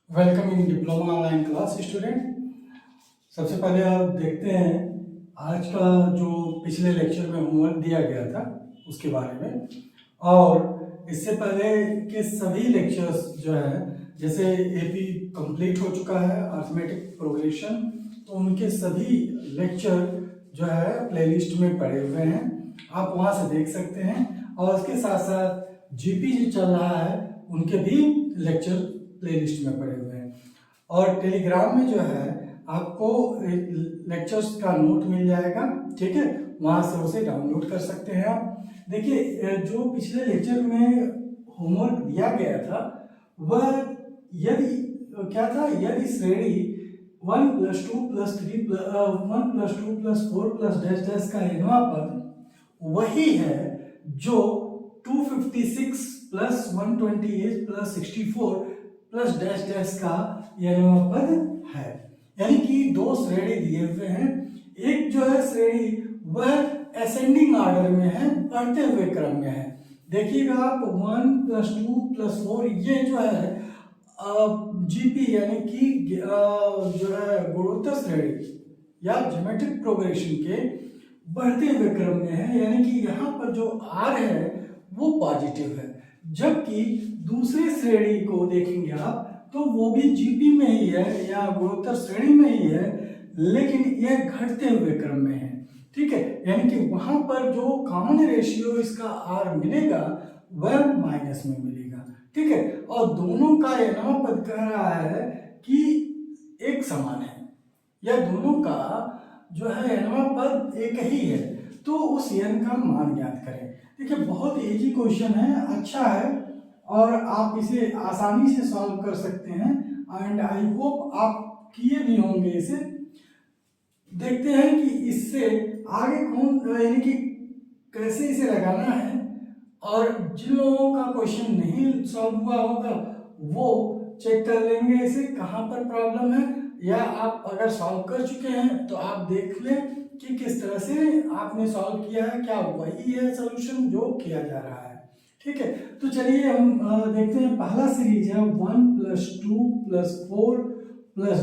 Welcome in diploma online class student. सबसे पहले आप देखते हैं आज का जो पिछले लेक्चर में होमवर्क दिया गया था उसके बारे में, और इससे पहले के सभी लेक्चर्स जो है, जैसे एपी कंप्लीट हो चुका है अर्थमेटिक प्रोग्रेशन, तो उनके सभी लेक्चर जो है प्लेलिस्ट में पड़े हुए हैं, आप वहां से देख सकते हैं। और उसके साथ साथ जीपी जो चल रहा है उनके भी लेक्चर प्लेलिस्ट में पड़े हुए हैं। और टेलीग्राम में जो है आपको लेक्चर्स का नोट मिल जाएगा, ठीक है, वहां से उसे डाउनलोड कर सकते हैं आप। देखिए, जो पिछले लेक्चर में होमवर्क दिया गया था वह यदि क्या था, यदि श्रेणी 1 + 2 + 3 1 + 2 + 4 + डैश डैश का nवां पद वही है जो 256 + 128 + 64 + डैश डैश का nवां पद है। यानी कि दो श्रेणी दिए हुए हैं। एक जो है श्रेणी वह असेंडिंग ऑर्डर में है, बढ़ते हुए क्रम में है। देखिएगा आप 1 + 2 + 4 ये जो है जीपी यानी कि जो है गुणोत्तर श्रेणी या ज्योमेट्रिक प्रोग्रेशन के बढ़ते हुए क्रम में है, यानी कि यहाँ पर जो आर है वो पॉजिटिव है। जबकि दूसरी श्रेणी को देखेंगे आप तो वो भी जीपी में ही है या गुणोत्तर श्रेणी में ही है, लेकिन यह घटते हुए क्रम में है, ठीक है। यानी कि वहां पर जो कॉमन रेशियो इसका आर मिलेगा वह माइनस में मिलेगा, ठीक है। और दोनों का nवां पद कह रहा है कि एक समान है, या दोनों का जो है nवां पद एक ही है, तो उस n का मान ज्ञात करें। देखिए, बहुत इजी क्वेश्चन है, अच्छा है, और आप इसे आसानी से सॉल्व कर सकते हैं। एंड आई होप आप किए भी होंगे इसे। देखते हैं कि इससे आगे कौन, यानी कि कैसे इसे लगाना है। और जिन लोगों का क्वेश्चन नहीं सॉल्व हुआ होगा वो चेक कर लेंगे इसे कहाँ पर प्रॉब्लम है, या आप अगर सॉल्व कर चुके हैं तो आप देख लें कि किस तरह से आपने सॉल्व किया है, क्या वही है सॉल्यूशन जो किया जा रहा है, ठीक है। तो चलिए हम देखते हैं। पहला सीरीज है 1 + 2 + 4 + डैश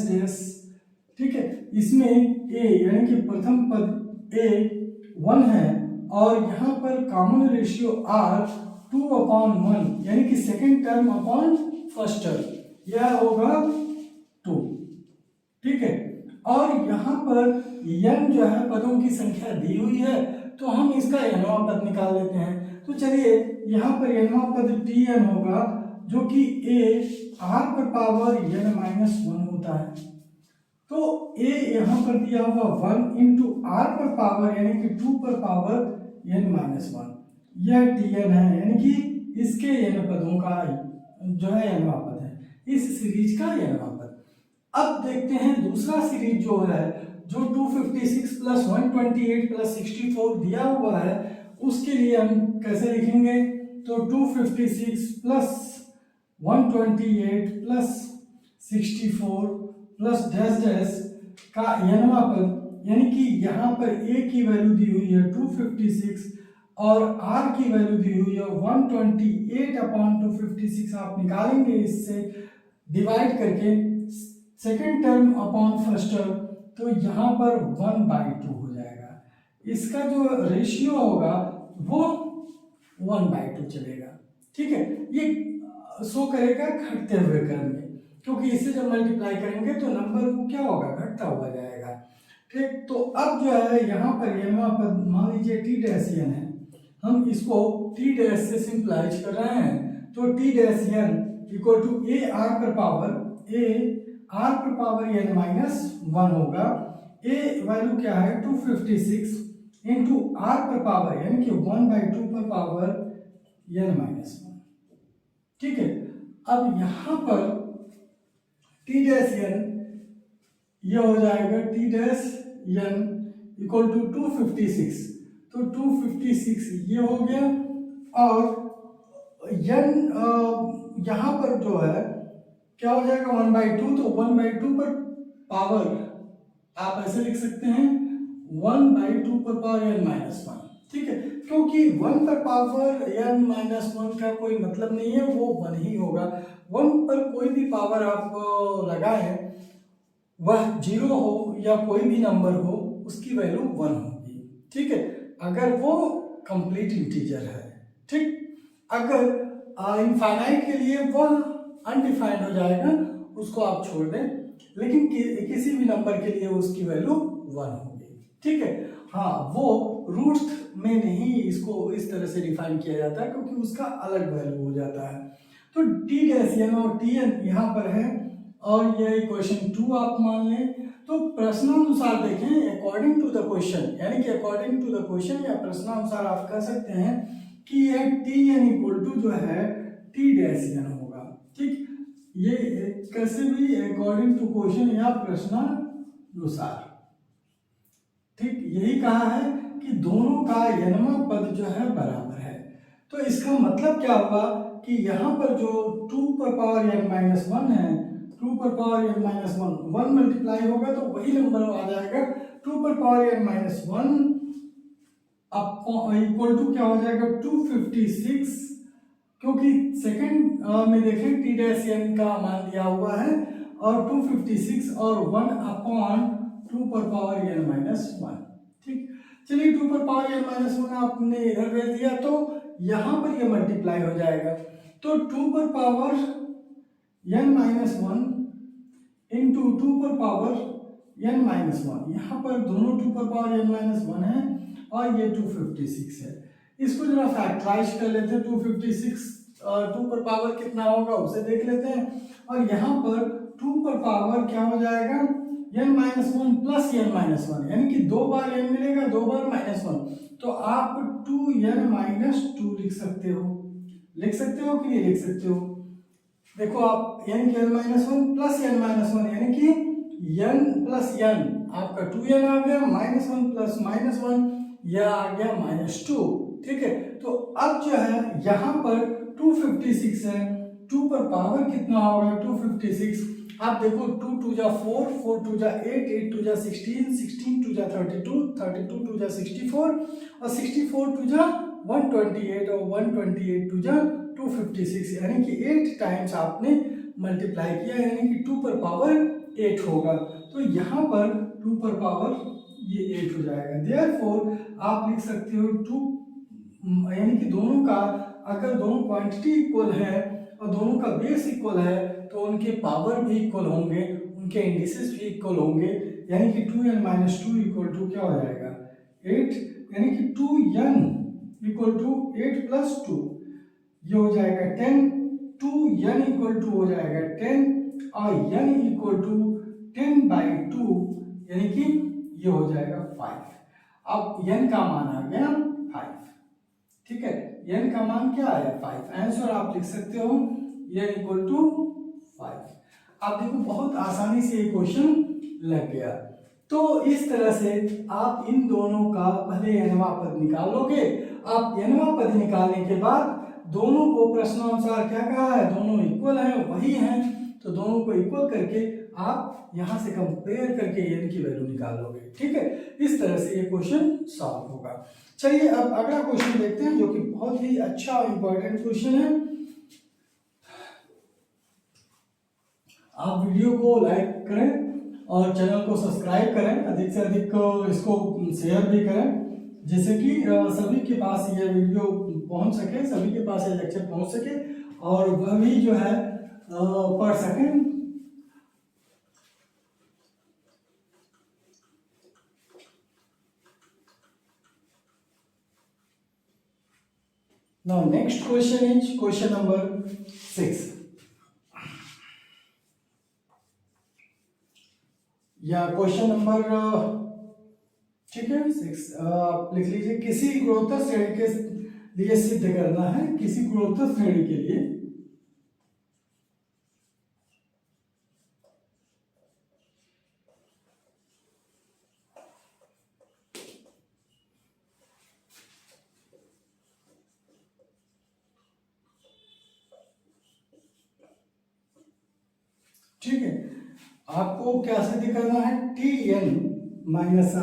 डैश, ठीक है। इसमें a यानी कि प्रथम पद a 1 है, और यहाँ पर कॉमन रेशियो r 2/1 यानी कि second term upon first term, यह होगा 2, ठीक है। और यहाँ पर n जो है पदों की संख्या दी हुई है, तो हम इसका nवां पद निकाल लेते हैं। तो चलिए, यहाँ पर nवां पद tn होगा, जो कि a r पर पावर n-1 होता है। तो a यहाँ पर दिया हुआ 1 × r पर पावर यानी कि 2 पर पावर n-1, यह tn है, यानी कि इसके n पदों का जो है nवां पद है, इस सीरीज का nवां पद। अब देखते हैं दूसरा सीरीज जो है, जो 256 + 128 + 64 दिया हुआ है, उसके लिए हम कैसे लिखेंगे। तो 256 + 128 + 64 + डैश डैश का nवां पद, यानी कि यहाँ पर a की वैल्यू दी हुई है 256 और r की वैल्यू दी हुई है 128/256। आप निकालेंगे इससे डिवाइड करके second term upon first term, तो यहाँ पर 1/2 हो जाएगा। इसका जो रेशियो होगा वो 1/2 चलेगा, ठीक है। ये शो करेगा घटते हुए क्रम में, क्योंकि इसे जब मल्टीप्लाई करेंगे तो नंबर वो क्या होगा, घटता हुआ जाएगा, ठीक। तो अब जो है यहाँ पर nवां पद मान लीजिए t-n है, हम इसको t' से सिंप्लाइज कर रहे हैं, तो t-n = a r पर पावर n-1 होगा। a वैल्यू क्या है 256 × r पर पावर यानी कि 1/2 पर पावर n-1, ठीक है। अब यहाँ पर t-n ये हो जाएगा t-n = 256, तो 256 ये हो गया। और n यहाँ पर जो है क्या हो जाएगा 1/2, तो 1/2 पर पावर आप ऐसे लिख सकते हैं 1/2 पर पावर n-1, ठीक है। क्योंकि 1 पर पावर n माइनस 1 का कोई मतलब नहीं है, वो 1 ही होगा। 1 पर कोई भी पावर आप लगाएं, वह 0 हो या कोई भी नंबर हो, उसकी वैल्यू 1 होगी। ठीक है, अगर वो कंप्लीट इंटीजर है। ठीक, अगर इनफाइनाइट के लिए वह अनडिफाइंड हो जाएगा, उसको आप छोड़ दें, लेकिन किसी भी नंबर के लिए उसकी वैल्यू 1 होगी। ठीक है, हाँ, वो रूट्स में नहीं इसको इस तरह से डिफाइन किया जाता है, क्योंकि उसका अलग वैल्यू हो जाता है। तो टी डैश एन और टी एन यहाँ पर है, और ये क्वेश्चन 2 आप मान लें। तो प्रश्नानुसार देखें, अकॉर्डिंग टू द क्वेश्चन, यानी कि अकॉर्डिंग टू द क्वेश्चन या प्रश्नानुसार आप कह सकते हैं कि यह टी एन इक्वल टू जो है टी डैश एन होगा। ठीक, ये कैसे भी अकॉर्डिंग टू क्वेश्चन या प्रश्नानुसार। ठीक, यही कहा है कि दोनों का n पद जो है बराबर है। तो इसका मतलब क्या हुआ कि यहाँ पर जो 2 पर पावर n माइनस 1 है, 2 पर पावर n माइनस 1 मल्टीप्लाई होगा तो वही नंबर आ जाएगा 2 पर power n minus 1 equal to क्या हो जाएगा 256, क्योंकि सेकंड में देखें टी डैश एन का मान दिया हुआ है, और 256 और 1 अपॉन 2 पर पावर n माइनस 1। ठीक, चलिए 2 पर पावर n माइनस 1 आपने इधर भेज दिया, तो यहाँ पर ये मल्टीप्लाई हो जाएगा। तो 2 पर पावर n माइनस 1 इंटू 2 पर पावर n माइनस 1, यहाँ पर दोनों 2 पर पावर n माइनस 1 है, और ये 256 है। इसको जरा फैक्टराइज कर लेते हैं। 256 2 पर पावर कितना होगा उसे देख लेते हैं, और यहाँ पर 2 पर पावर क्या हो जाएगा n minus 1 plus n minus 1, यानी कि 2 बार n मिलेगा, 2 बार माइनस 1, तो आप 2n माइनस 2 लिख सकते हो। लिख सकते हो कि नहीं लिख सकते हो? देखो आप n की n minus 1 plus n minus 1, यानी कि n प्लस n आपका 2n आ गया, माइनस 1 प्लस माइनस 1 यह आ गया माइनस 2। ठीक है, तो अब जो है यहाँ पर 256 है, 2 पर पावर कितना होगा 256, आप देखो 2 2 जा 4, 4 2 जा 8, 8 2 जा 16, 16 2 जा 32, 32 2 जा 64, और 64 2 जा 128, और 128 2 जा 256, यानी कि 8 टाइम्स आपने मल्टीप्लाई किया, यानी कि 2 पर पावर 8 होगा। तो यहाँ पर 2 पर पावर ये 8 हो जाएगा। देयरफॉर आप लिख सकते हो 2, यानी कि दोनों का अगर दोनों क्वांटिटी इक्वल है और दोनों का बेस इक्वल है, तो उनके पावर भी इक्वल होंगे, उनके इंडिसेस भी इक्वल होंगे, यानी कि 2n माइनस 2 इक्वल टू क्या हो जाएगा 8, यानी कि 2n इक्वल टू 8 प्लस 2, ये हो जाएगा 10, 2n इक्वल टू हो जाएगा 10, और n इक्वल टू 10/2, यानी कि ये हो जाएगा 5। अब n का मान आ गया 5। ठीक है, n का मान क्या आया 5, आंसर आप लिख सकते हो n इक्वल टू 5। आप देखो बहुत आसानी से ये क्वेश्चन लग गया। तो इस तरह से आप इन दोनों का पहले nवां पद निकाल लोगे। आप nवां पद निकालने के बाद दोनों को प्रश्नानुसार क्या कहा है, दोनों इक्वल हैं, वही हैं, तो दोनों को इक्वल करके आप यहां से कंपेयर करके n की वैल्यू निकाल लोगे। ठीक है, इस तरह से ये क्वेश्चन सॉल्व होगा। चलिए अब अगला क्वेश्चन देखते हैं, जो कि बहुत ही अच्छा और इंपॉर्टेंट क्वेश्चन है। आप वीडियो को लाइक करें और चैनल को सब्सक्राइब करें, अधिक से अधिक इसको शेयर भी करें, जिससे कि सभी के पास ये वीडियो पहुंच सके, सभी के पास ये लेक्चर पहुंच सके, और वह भी जो है पढ़ सकें। Now next question is question number 6, या क्वेश्चन नंबर, ठीक है 6, आप लिख लीजिए। किसी गुणोत्तर श्रेणी के लिए सिद्ध करना है, किसी गुणोत्तर श्रेणी के लिए ठीक है, आपको क्या सिद्ध करना है, T N minus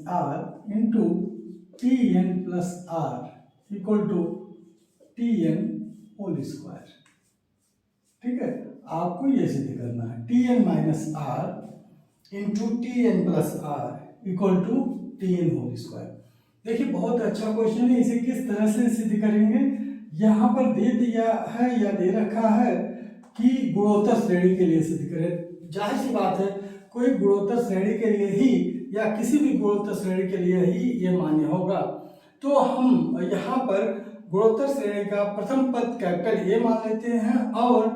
R into T N plus R equal to T N whole square. ठीक है, आपको ये सिद्ध करना है T N minus R into T N plus R equal to T N whole square. देखिए बहुत अच्छा क्वेश्चन है, इसे किस तरह से सिद्ध करेंगे। यहाँ पर दे दिया है या दे रखा है कि गुणोत्तर श्रेणी के लिए सिद्ध करें। जाहिर सी बात है कोई गुणोत्तर श्रेणी के लिए ही या किसी भी गुणोत्तर श्रेणी के लिए ही ये मान्य होगा। तो हम यहाँ पर गुणोत्तर श्रेणी का प्रथम पद कैपिटल ए मान लेते हैं और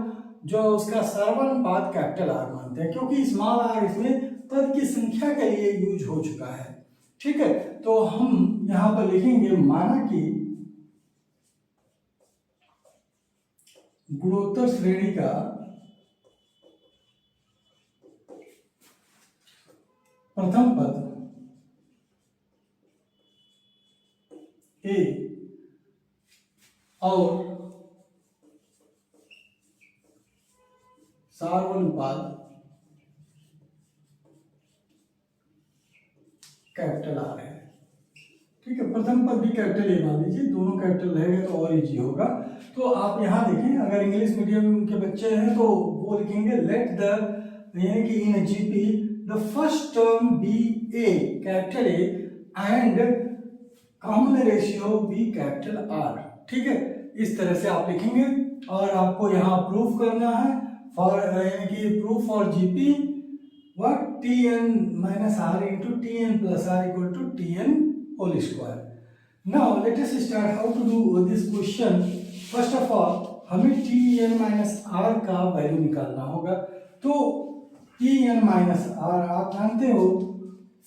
जो उसका सर्वानुपात कैपिटल आर मानते हैं, क्योंकि स्मॉल आर इसमें पद की संख्या के लिए यूज हो चुका है। ठीक है, तो हम यहाँ पर लिखेंगे माना कि गुणोत्तर श्रेणी का प्रथम पद ए और सर्वानुपात कैपिटल आर है। ठीक है, प्रथम पद भी कैपिटल ए मान लीजिए, दोनों कैपिटल रहेगा तो और इजी होगा। तो आप यहाँ देखें, अगर इंग्लिश मीडियम के बच्चे हैं तो वो लिखेंगे लेट द, यानी कि in GP the first term be A capital A and common ratio be capital R. ठीक है, इस तरह से आप लिखेंगे और आपको यहाँ प्रूफ करना है फॉर, यानी कि proof for GP what Tn minus r into Tn plus r equal to Tn whole square. Now let us start how to do this question. First of all हमें Tn minus r का value निकालना होगा। तो Tn minus r आप जानते हो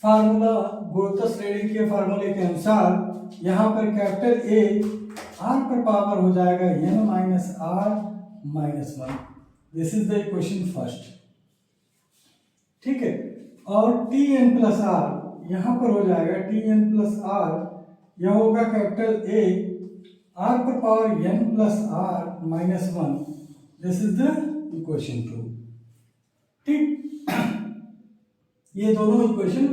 formula, गुणोत्तर श्रेणी के फार्मूले के अनुसार यहाँ पर कैपिटल A r पर पावर हो जाएगा n minus r minus 1। This is the equation first. ठीक है, और टी एन प्लस आर यहाँ पर हो जाएगा टी एन प्लस आर, यह होगा कैपिटल ए आर पर power N plus R minus 1। This is the equation 2। ठीक, ये दोनों इक्वेशन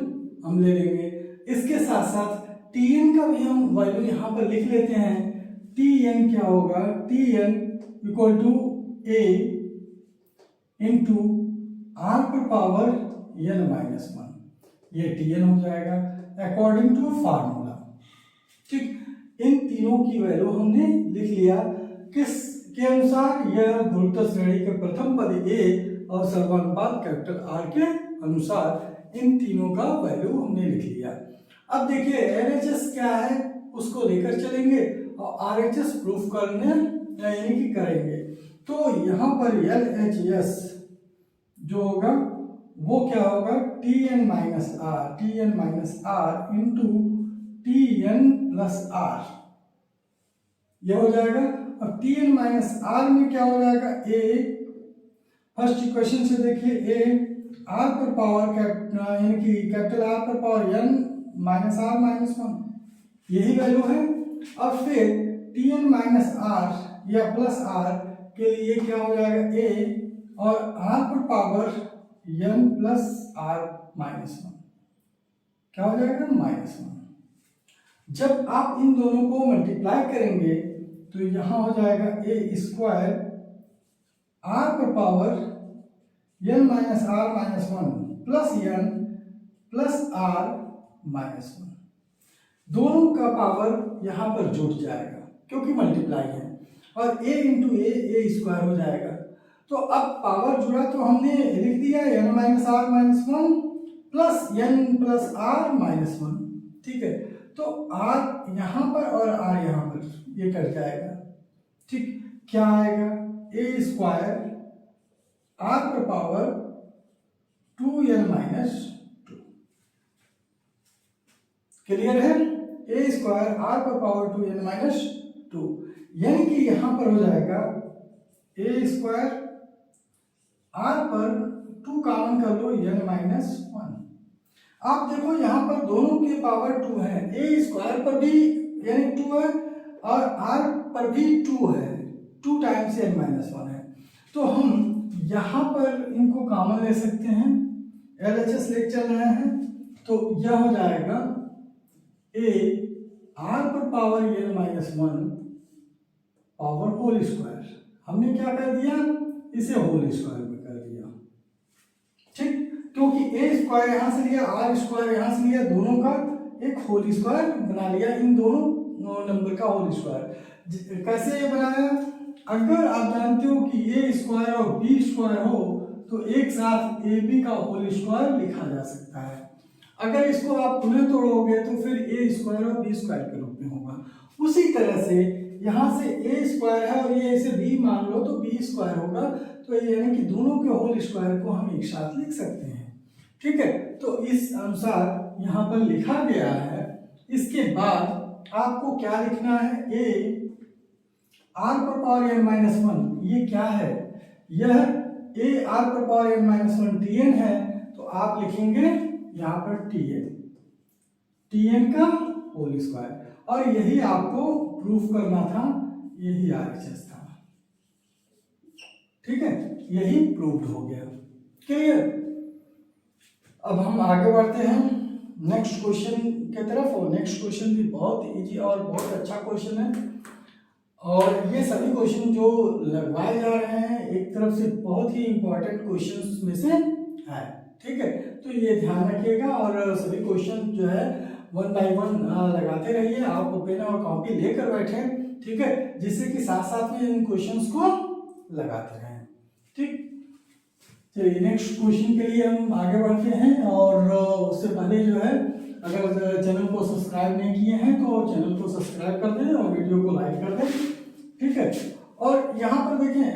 हम ले लेंगे। इसके साथ साथ टी एन का भी हम वैल्यू यहाँ पर लिख लेते हैं। टी एन क्या होगा, T N equal to A into R पर पावर n माइनस 1, ये टी एन हो जाएगा अकॉर्डिंग टू फार्मूला। ठीक, इन तीनों की वैल्यू हमने लिख लिया। किस के अनुसार, यह गुणोत्तर श्रेणी के प्रथम पद ए और सर्वानुपात कैपिटल आर के अनुसार इन तीनों का वैल्यू हमने लिख लिया। अब देखिए एलएचएस क्या है उसको लेकर चलेंगे और आरएचएस प्रूफ करने यानी कि करेंगे। तो यहाँ पर एलएचएस जो होगा वो क्या होगा, T N minus R into T N plus R, यह हो जाएगा। अब टी एन माइनस आर में क्या हो जाएगा, ए, फर्स्ट इक्वेशन से देखिए ए आर पर पावर यानी कि कैपिटल आर पर power N minus R minus 1, यही वैल्यू है। और फिर टी एन माइनस आर या प्लस आर के लिए क्या हो जाएगा, ए और आर पर power n plus R minus 1, क्या हो जाएगा, माइनस 1। जब आप इन दोनों को मल्टीप्लाई करेंगे तो यहां हो जाएगा ए स्क्वायर आर पर power n minus R minus 1 plus n plus R minus 1। दोनों का पावर यहां पर जुड़ जाएगा क्योंकि मल्टीप्लाई है, और a इंटू ए स्क्वायर हो जाएगा। तो अब पावर जुड़ा तो हमने लिख दिया n minus R minus 1 plus n plus R minus 1। ठीक है, तो r यहाँ पर और r यहाँ पर, ये कट जाएगा। ठीक, क्या आएगा, ए स्क्वायर आर पर पावर 2n माइनस 2। क्लियर है, ए स्क्वायर आर पर पावर 2n माइनस 2, यानी कि यहाँ पर हो जाएगा ए स्क्वायर आर पर 2 कॉमन कर लो n माइनस 1। आप देखो यहाँ पर दोनों के पावर 2 है, ए स्क्वायर पर भी यानी 2 है और आर पर भी 2 है, 2 टाइम्स n माइनस 1 है। तो हम यहाँ पर इनको कॉमन ले सकते हैं, एलएचएस ले चल रहे हैं, तो यह हो जाएगा ए आर पर power n minus one power whole square, हमने क्या कर दिया, इसे होल स्क्वायर में कर दिया, ठीक, क्योंकि ए स्क्वायर यहां से लिया, आर स्क्वायर यहां से लिया, दोनों का एक होल स्क्वायर बना लिया, इन दोनों नंबर का होल स्क्वायर। कैसे ये बनाया, अगर आप जानते हो कि ए स्क्वायर और बी स्क्वायर हो तो एक साथ ए बी का होल स्क्वायर लिखा जा सकता है। अगर इसको आप पुनः तोड़ोगे तो फिर ए स्क्वायर और बी स्क्वायर के रूप में होगा। उसी तरह से यहाँ से ए स्क्वायर है और ये इसे बी मान लो तो बी स्क्वायर होगा, तो यानी कि दोनों के होल स्क्वायर को हम एक साथ लिख सकते हैं, ठीक है। तो इस अनुसार यहाँ पर लिखा गया है। इसके बाद आपको क्या लिखना है, ए आर पर पावर एन माइनस वन, ये क्या है, यह ए आर पर power N minus one T N है, तो आप लिखेंगे यहाँ पर टी एन का होल स्क्वायर, और यही आपको प्रूफ करना था, यही आरएचएस था, ठीक है, यही प्रूव्ड हो गया, क्लियर। अब हम आगे बढ़ते हैं नेक्स्ट क्वेश्चन की तरफ, और नेक्स्ट क्वेश्चन भी बहुत इजी और बहुत अच्छा क्वेश्चन है, और ये सभी क्वेश्चन जो लगवाए जा रहे हैं एक तरफ से बहुत ही इंपॉर्टेंट क्वेश्चंस में से है, ठीक है। तो ये ध्यान रखिएगा और सभी क्वेश्चन जो है वन बाय वन लगाते रहिए, आप पेन और कॉपी लेकर बैठे, ठीक है, जिससे कि साथ साथ में इन क्वेश्चंस को लगाते रहें, ठीक। चलिए नेक्स्ट क्वेश्चन के लिए हम आगे बढ़ते हैं, और उससे पहले जो है अगर चैनल को सब्सक्राइब नहीं किए हैं तो चैनल को सब्सक्राइब कर दें और वीडियो को लाइक कर दें, ठीक है। और यहाँ पर देखें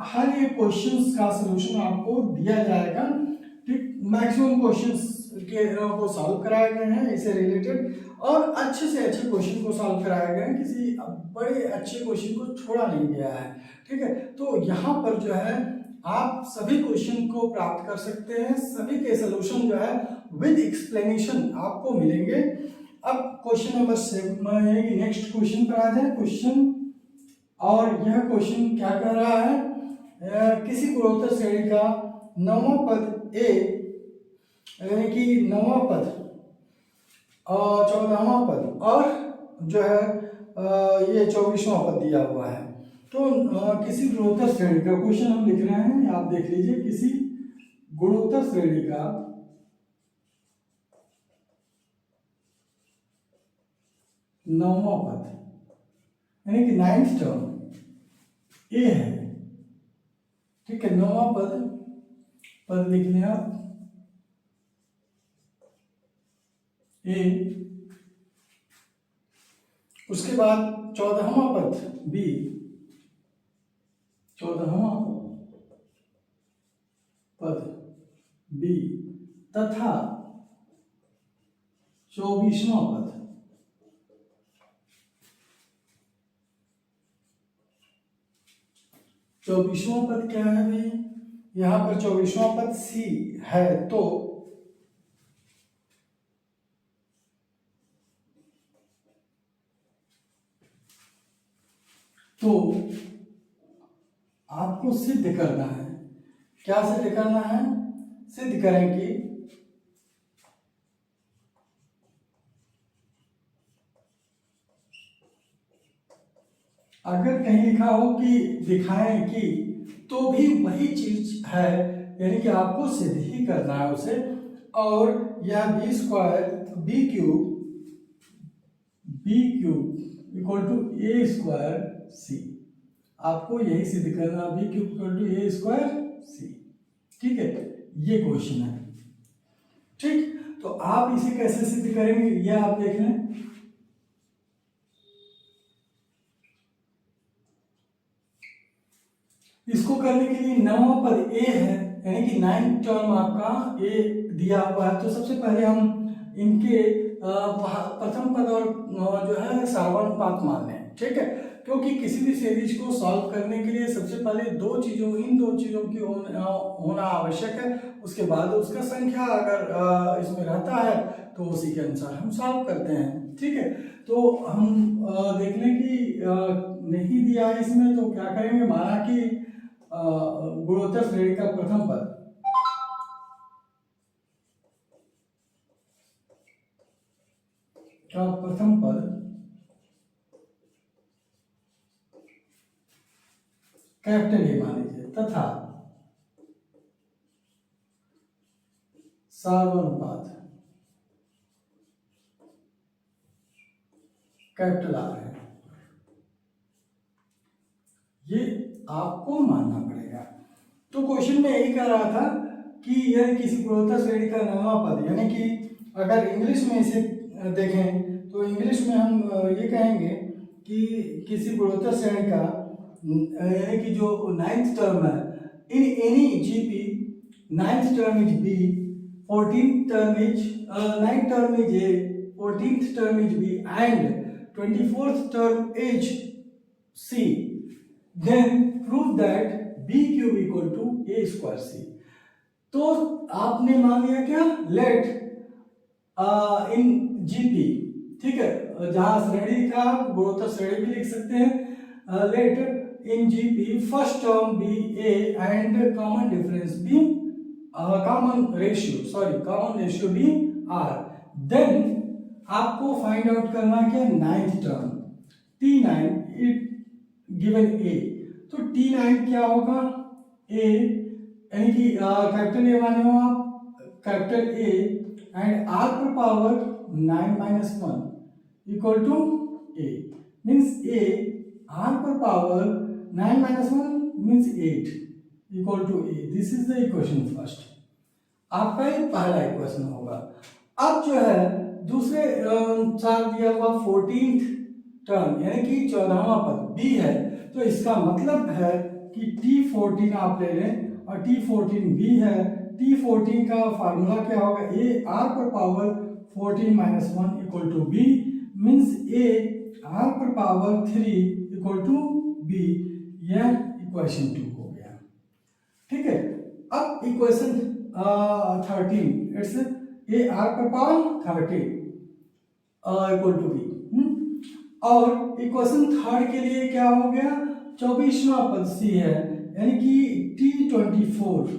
हर एक क्वेश्चंस का सलूशन आपको दिया जाएगा, ठीक, मैक्सिमम क्वेश्चंस के को सॉल्व कराए गए हैं इससे रिलेटेड, और अच्छे से अच्छे क्वेश्चन को सॉल्व कराए गए हैं, किसी बड़े अच्छे क्वेश्चन को छोड़ा नहीं गया है, ठीक है। तो यहाँ पर जो है आप सभी क्वेश्चन को प्राप्त कर सकते हैं, सभी के सलूशन जो है विद एक्सप्लेनेशन आपको मिलेंगे। अब क्वेश्चन नंबर 7 नेक्स्ट क्वेश्चन पर आ जाए क्वेश्चन, और यह क्वेश्चन क्या कह रहा है, किसी गुणोत्तर श्रेणी का नौवां पद ए, यानी कि नौवां पद और 14वां पद और जो है ये 24वां पद दिया हुआ है, तो किसी गुणोत्तर श्रेणी का क्वेश्चन हम लिख रहे हैं, आप देख लीजिए, किसी गुणोत्तर श्रेणी का नौवां पद यानी कि 9th टर्म ए है, ठीक है, नौवां पद लिख लें आप ए, उसके बाद 14वां पद बी, 14वां पद बी तथा 24वां पद, 24वां पद क्या है भाई, यहाँ पर 24वां पद सी है, तो आपको सिद्ध करना है, क्या सिद्ध करना है, सिद्ध करें कि अगर कहीं लिखा हो कि दिखाएं कि, तो भी वही चीज है, यानी कि आपको सिद्ध ही करना है उसे, और यह B square B cube equal to A square C, आपको यही सिद्ध करना, B cube equal to A square C, ठीक है, ये क्वेश्चन है, ठीक। तो आप इसे कैसे सिद्ध करेंगे ये आप देख लें। इसको करने के लिए नौवां पद ए है, यानी कि 9th टर्म आपका ए दिया हुआ है, तो सबसे पहले हम इनके प्रथम पद और जो है समानुपात मान लें, ठीक है, क्योंकि किसी भी सीरीज को सॉल्व करने के लिए सबसे पहले इन दो चीजों की होना आवश्यक है, उसके बाद उसका संख्या अगर इसमें रहता है तो उसी के अनुसार हम सॉल्व करते हैं, ठीक है। तो हम देख लें कि नहीं दिया है इसमें, तो क्या करेंगे, माना कि गुणोत्तर श्रेणी का प्रथम पद का प्रथम पद कैपिटल ए मान लीजिए तथा सार्वनुपात कैपिटल आर है, ये आपको मानना पड़ेगा। तो क्वेश्चन में यही कह रहा था कि यदि किसी गुणोत्तर श्रेणी का नवा पद, यानी कि अगर इंग्लिश में इसे देखें तो इंग्लिश में हम ये कहेंगे कि किसी गुणोत्तर श्रेणी का यानी कि जो 9th टर्म है, in any GP 9th term is B, 14th term is 9th term is A, 14th term is B and 24th term is C, then prove that B cube equal to A square C। तो आपने मान लिया क्या, late in GP, ठीक है, जहां श्रेणी का गुणोत्तर श्रेणी भी लिख सकते हैं, let in GP first term be A and common difference be, common ratio be R, then आपको फाइंड आउट करना क्या, 9th term T9 it given A। तो T9 क्या होगा, A यानी कि कैपिटल ए माने हो आप, कैपिटल ए एंड R पर power 9 minus 1 equal to A, means A R पर power 9 minus 1 means 8 equal to A। This is the equation first, आपका ये पहला इक्वेशन होगा। अब जो है दूसरे साथ दिया हुआ 14th टर्म यानी कि 14वां पद B है, तो इसका मतलब है कि T14 आप ले लें और T14 B है। T14 का फार्मूला क्या होगा, A R पर power 14 minus 1 equal to B, means A R पर पावर 3 इक्वल टू B। यह इक्वेशन 2 हो गया, ठीक है। अब इक्वेशन 13 इट्स A R पर पावर 13 इक्वल टू बी। और इक्वेशन थर्ड के लिए क्या हो गया, 24वां पद C है, यानी कि T24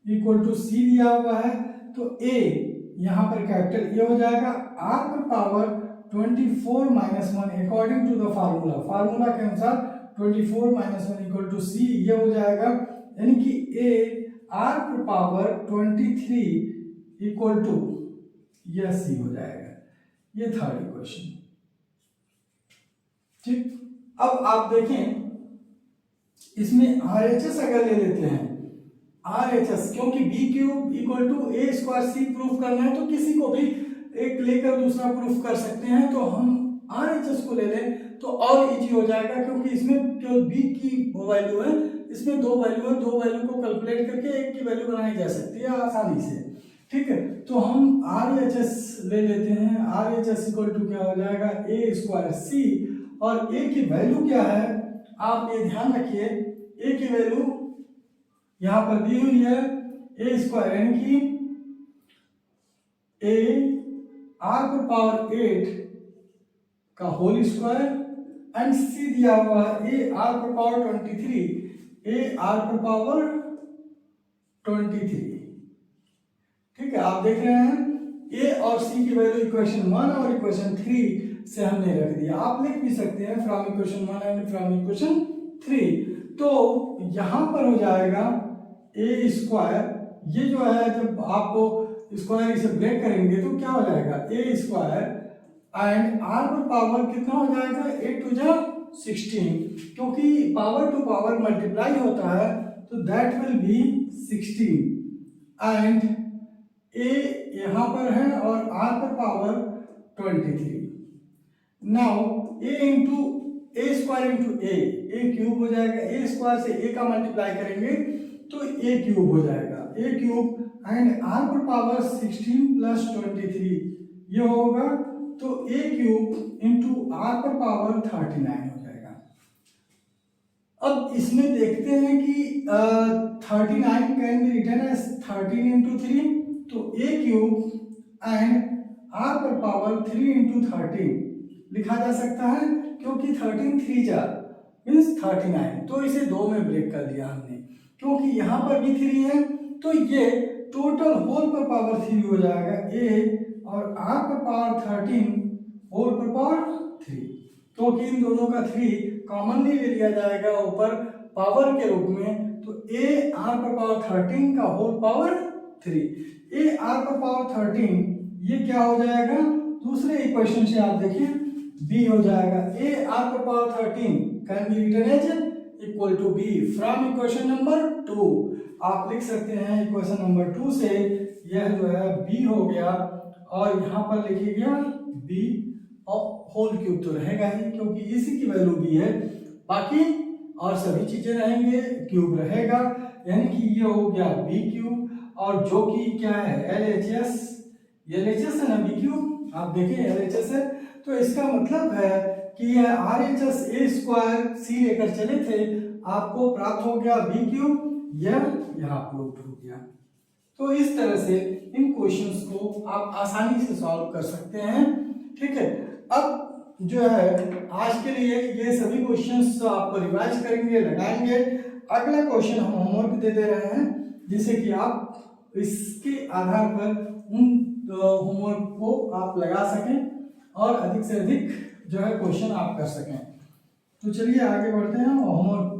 इक्वल टू C दिया हुआ है, तो A यहाँ पर कैपिटल A हो जाएगा, R पर power 24 minus 1 according to the formula के अनुसार 24 माइनस 1 इक्वल टू C ये हो जाएगा, यानी कि A R पर पावर 23 इक्वल टू यह C हो जाएगा। ये थर्ड इक्वेशन, ठीक। अब आप देखें इसमें RHS अगर ले लेते हैं, RHS क्योंकि B cube equal to A square C proof करना है, तो किसी को भी एक लेकर दूसरा प्रूफ कर सकते हैं, तो हम RHS को ले लें तो और इजी हो जाएगा, क्योंकि इसमें केवल B की वैल्यू है, इसमें दो वैल्यू है, दो वैल्यू को कैलकुलेट करके एक की वैल्यू बनाई जा सकती है आसानी से, ठीक है। तो हम RHS ले लेते हैं, RHS इक्वल टू क्या हो जाएगा, A स्क्वायर C, और A की वैल्यू क्या है आप ये ध्यान रखिए, A की वैल्यू यहां पर दी हुई है A स्क्वायर यानी कि A R पर पावर 8 का होल स्क्वायर एंड C दिया हुआ है A R पर पावर 23, A R पर पावर 23, ठीक है। आप देख रहे हैं A और C की वैल्यू इक्वेशन 1 और इक्वेशन 3 से हमने रख दिया, आप लिख भी सकते हैं from equation 1 and from equation 3। तो यहां पर हो जाएगा A स्क्वायर, ये जो है जब आपको स्क्वायर इसे ब्रेक करेंगे तो क्या हो जाएगा A स्क्वायर एंड R पर पावर कितना हो जाएगा 8 टू जा 16, क्योंकि पावर टू पावर मल्टीप्लाई होता है, तो that will be 16 and A यहाँ पर है और R पर power 23। Now A into A square into A cube हो जाएगा, A स्क्वायर से A का मल्टीप्लाई करेंगे तो A क्यूब हो जाएगा, A क्यूब एंड R पर पावर 16 प्लस 23 ये होगा, तो A क्यूब इंटू R पर पावर 39 हो जाएगा। अब इसमें देखते हैं कि 39 can be written as 13 into 3, तो A क्यूब एंड R पर पावर 3 इंटू 13 लिखा जा सकता है, क्योंकि 13 3 जा मीन्स 39, तो इसे दो में ब्रेक कर दिया हमने, क्योंकि यहाँ पर भी 3 है, तो ये टोटल होल पर पावर 3 हो जाएगा A और R पर पावर 13 होल पर पावर 3, क्योंकि इन दोनों का 3 कॉमनली ले लिया जाएगा ऊपर पावर के रूप में, तो a r पर पावर 13 का होल पावर 3, a r पर पावर 13 ये क्या हो जाएगा, दूसरे इक्वेशन से आप देखिए b हो जाएगा, a r पर power 13 can be written as equal to b from equation number 2। आप लिख सकते हैं इक्वेशन नंबर 2 से यह जो है b हो गया, और यहाँ पर लिखिए गया b और होल क्यूब तो रहेगा ही क्योंकि इसी की वैल्यू b है, बाकी और सभी चीजें रहेंगे, क्यूब रहेगा, यानी कि ये हो गया b क्यूब, और जो कि क्या है LHS, LHS है ना b क्यूब, आप देखिए LHS है, तो इसका मतलब है कि यह RHS a स्क्वायर c लेकर चले थे, आपको प्राप्त हो गया b क्यूब, यह यहाँ प्रूव हो गया। तो इस तरह से इन क्वेश्चंस को आप आसानी से सॉल्व कर सकते हैं, ठीक है। अब जो है आज के लिए ये सभी क्वेश्चंस आपको रिवाइज करेंगे, लगाएंगे। अगला क्वेश्चन हम होमवर्क दे दे रहे हैं, जिससे कि आप इसके आधार पर उन होमवर्क को आप लगा सकें और अधिक से अधिक जो है क्वेश्चन आप कर सकें। तो चलिए आगे बढ़ते हैं होमवर्क।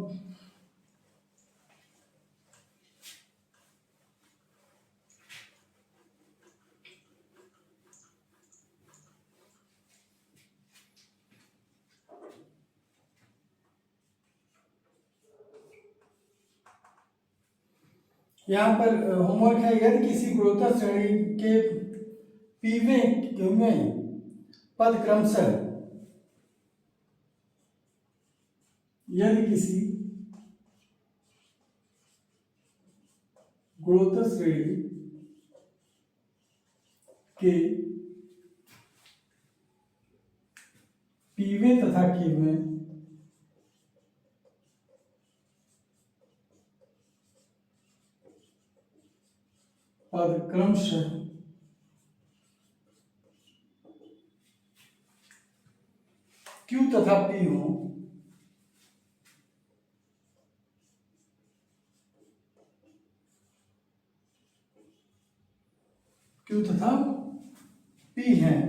यहाँ पर होमवर्क है, यदि किसी गुणोत्तर श्रेणी के पीवें क्यूवें पद क्रमशः, यदि किसी गुणोत्तर श्रेणी के पीवें तथा क्यूवें पद क्रमशः Q तथा P हो, Q तथा P हैं,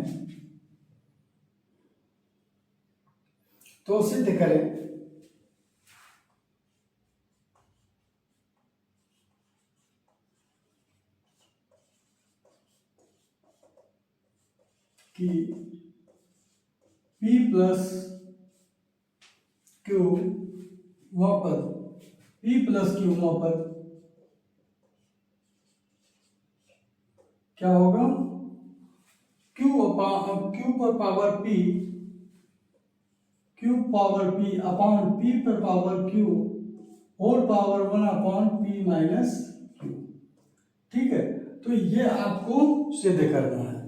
तो सिद्ध करें कि P प्लस Q वह पद, P प्लस Q वह पद क्या होगा, Q पर power P, Q power P upon P पर power Q whole power 1 upon P minus Q, ठीक है। तो ये आपको सिद्ध करना है।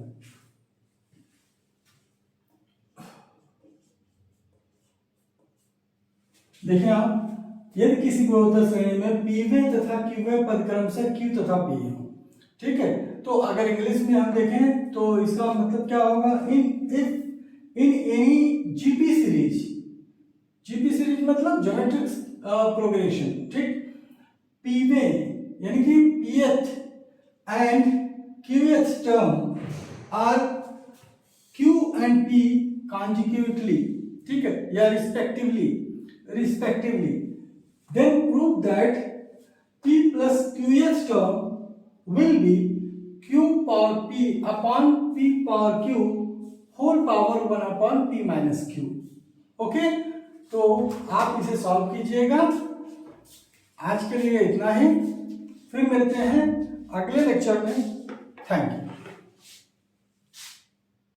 देखिए आप, यदि किसी गुणोत्तर श्रेणी में पीवें तथा क्यूवें पद क्रमशः Q तथा P हो, ठीक है। तो अगर इंग्लिश में हम देखें तो इसका मतलब क्या होगा, इन एनी जीपी सीरीज मतलब ज्योमेट्रिक प्रोग्रेशन, ठीक। पीवें यानी कि pth and qth term are Q and P consecutively, ठीक है, या respectively, then prove that P plus Qth term will be Q power P upon P power Q whole power 1 upon P minus Q। Okay, तो आप इसे solve कीजिएगा। आज के लिए इतना ही, फिर मिलते हैं अगले लेक्चर में। Thank you.